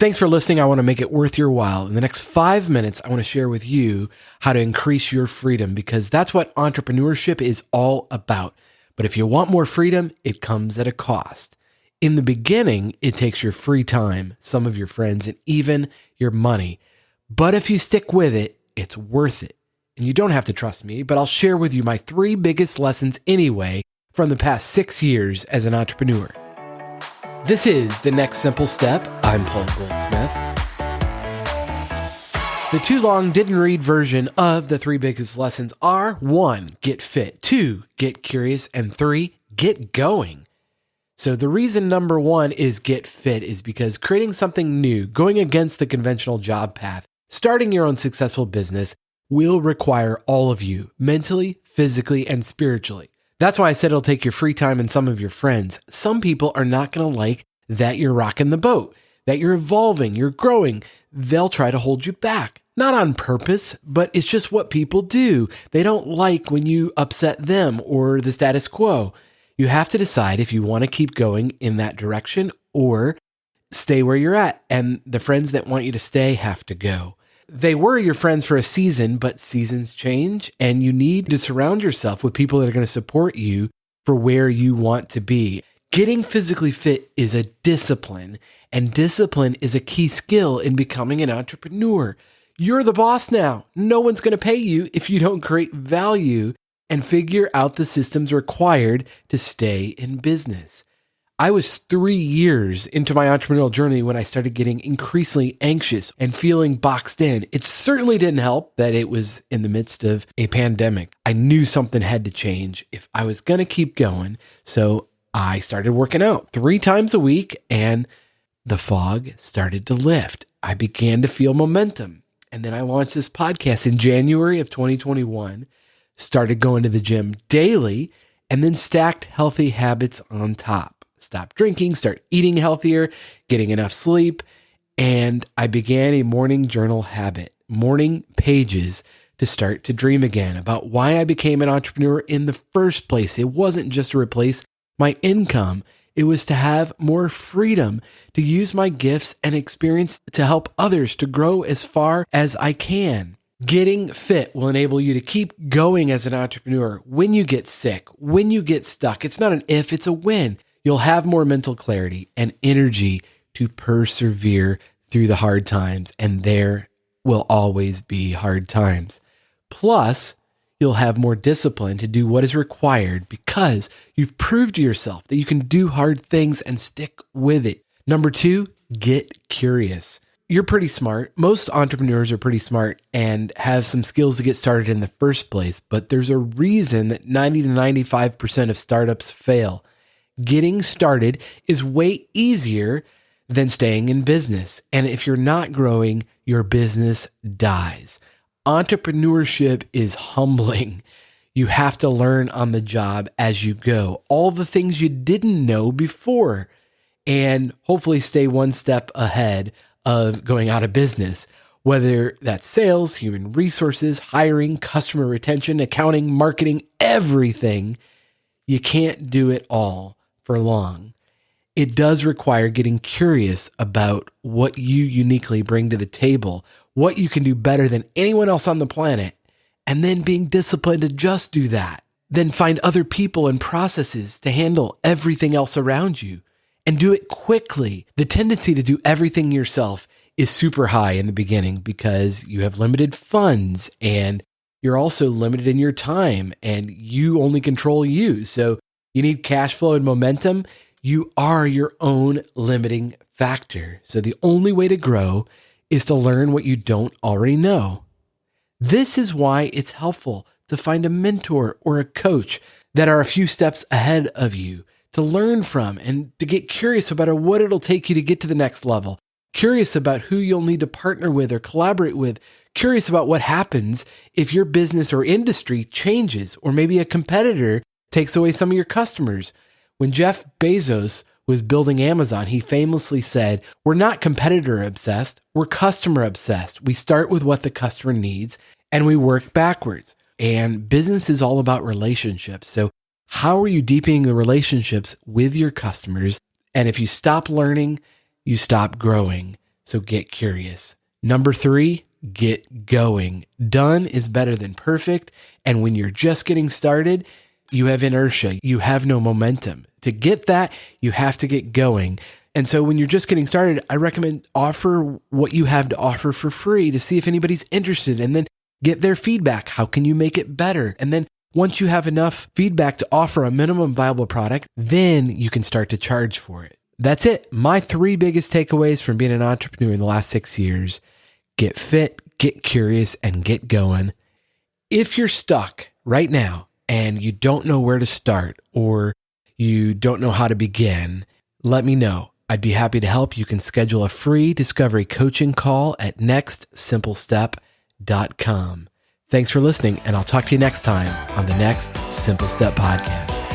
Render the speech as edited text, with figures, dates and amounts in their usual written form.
Thanks for listening. I want to make it worth your while. In the next 5 minutes, I want to share with you how to increase your freedom, because that's what entrepreneurship is all about. But if you want more freedom, it comes at a cost. In the beginning, it takes your free time, some of your friends, and even your money. But if you stick with it, it's worth it. And you don't have to trust me, but I'll share with you my 3 biggest lessons anyway from the past 6 years as an entrepreneur. This is The Next Simple Step. I'm Paul Goldsmith. The too long didn't read version of the 3 biggest lessons are 1, get fit, 2, get curious, and 3, get going. So the reason number 1 is get fit is because creating something new, going against the conventional job path, starting your own successful business will require all of you, mentally, physically, and spiritually. That's why I said it'll take your free time and some of your friends. Some people are not going to like that you're rocking the boat, that you're evolving, you're growing. They'll try to hold you back. Not on purpose, but it's just what people do. They don't like when you upset them or the status quo. You have to decide if you want to keep going in that direction or stay where you're at. And the friends that want you to stay have to go. They were your friends for a season, but seasons change, and you need to surround yourself with people that are going to support you for where you want to be. Getting physically fit is a discipline, and discipline is a key skill in becoming an entrepreneur. You're the boss now. No one's going to pay you if you don't create value and figure out the systems required to stay in business. I was 3 years into my entrepreneurial journey when I started getting increasingly anxious and feeling boxed in. It certainly didn't help that it was in the midst of a pandemic. I knew something had to change if I was going to keep going. So I started working out 3 times a week, and the fog started to lift. I began to feel momentum. And then I launched this podcast in January of 2021, started going to the gym daily, and then stacked healthy habits on top. Stop drinking, start eating healthier, getting enough sleep, and I began a morning journal habit, morning pages, to start to dream again about why I became an entrepreneur in the first place. It wasn't just to replace my income. It was to have more freedom, to use my gifts and experience to help others to grow as far as I can. Getting fit will enable you to keep going as an entrepreneur when you get sick, when you get stuck. It's not an if, it's a when. You'll have more mental clarity and energy to persevere through the hard times, and there will always be hard times. Plus, you'll have more discipline to do what is required because you've proved to yourself that you can do hard things and stick with it. Number 2, get curious. You're pretty smart. Most entrepreneurs are pretty smart and have some skills to get started in the first place, but there's a reason that 90 to 95% of startups fail. Getting started is way easier than staying in business. And if you're not growing, your business dies. Entrepreneurship is humbling. You have to learn on the job as you go, all the things you didn't know before, and hopefully stay one step ahead of going out of business, whether that's sales, human resources, hiring, customer retention, accounting, marketing, everything. You can't do it all for long. It does require getting curious about what you uniquely bring to the table, what you can do better than anyone else on the planet, and then being disciplined to just do that. Then find other people and processes to handle everything else around you and do it quickly. The tendency to do everything yourself is super high in the beginning because you have limited funds and you're also limited in your time and you only control you. So you need cash flow and momentum. You are your own limiting factor. So the only way to grow is to learn what you don't already know. This is why it's helpful to find a mentor or a coach that are a few steps ahead of you to learn from and to get curious about what it'll take you to get to the next level. Curious about who you'll need to partner with or collaborate with. Curious about what happens if your business or industry changes, or maybe a competitor takes away some of your customers. When Jeff Bezos was building Amazon, he famously said, "We're not competitor obsessed, we're customer obsessed. We start with what the customer needs and we work backwards." And business is all about relationships. So how are you deepening the relationships with your customers? And if you stop learning, you stop growing. So get curious. Number 3, get going. Done is better than perfect. And when you're just getting started, you have inertia. You have no momentum. To get that, you have to get going. And so when you're just getting started, I recommend offer what you have to offer for free to see if anybody's interested, and then get their feedback. How can you make it better? And then once you have enough feedback to offer a minimum viable product, then you can start to charge for it. That's it. My 3 biggest takeaways from being an entrepreneur in the last 6 years: get fit, get curious, and get going. If you're stuck right now and you don't know where to start, or you don't know how to begin, let me know. I'd be happy to help. You can schedule a free discovery coaching call at nextsimplestep.com. Thanks for listening, and I'll talk to you next time on the Next Simple Step Podcast.